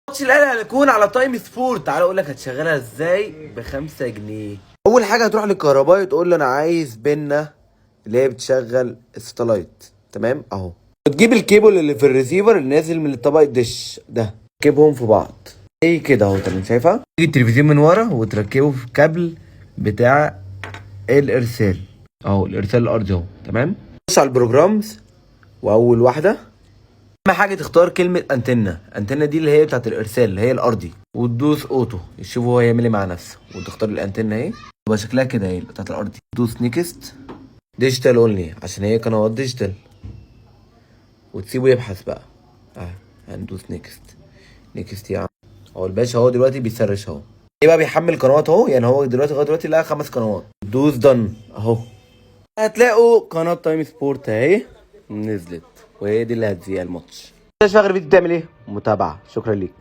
ماتش الاهلي هيكون على تايم سبورت. تعالى اقول لك هتشغلها ازاي ب5 جنيه. اول حاجه هتروح للكهربائي تقول له انا عايز بينا اللي هي بتشغل الستلايت. تمام اهو. وتجيب الكيبل اللي في الريسيفر اللي نازل من الطبق الدش ده، تركبهم في بعض ايه كده اهو. تمام شايفها؟ تيجي التلفزيون من ورا وتركبه في كابل بتاع الارسال اهو، الارسال الارضي اهو. تمام. تخش على البروجرامز واول واحده اهم حاجه تختار كلمه انتنه. انتنه دي اللي هي بتاعت الارسال اللي هي الارضي، وتدوس اوتو يشوف هو يعمل ايه مع نفسه، وتختار الانتنه اهي يبقى شكلها كده اهي بتاعت الارضي. دوس نيكست ديجيتال اونلي عشان هي قنوات ديجيتال، وتسيبه يبحث بقى. هندوس نيكست. نيكست يا عم. هو الباشا هو دلوقتي بيسرش اهو. ايه بقى بيحمل قنوات اهو. يعني هو دلوقتي لغايه دلوقتي لقى 5 قنوات. دوس دن اهو. هتلاقوا قناه تايم سبورت اهي نزلت، وهي دي اللي هتذيع الماتش. مش فاكر الفيديو بتعمل ايه. متابعه. شكرا ليك.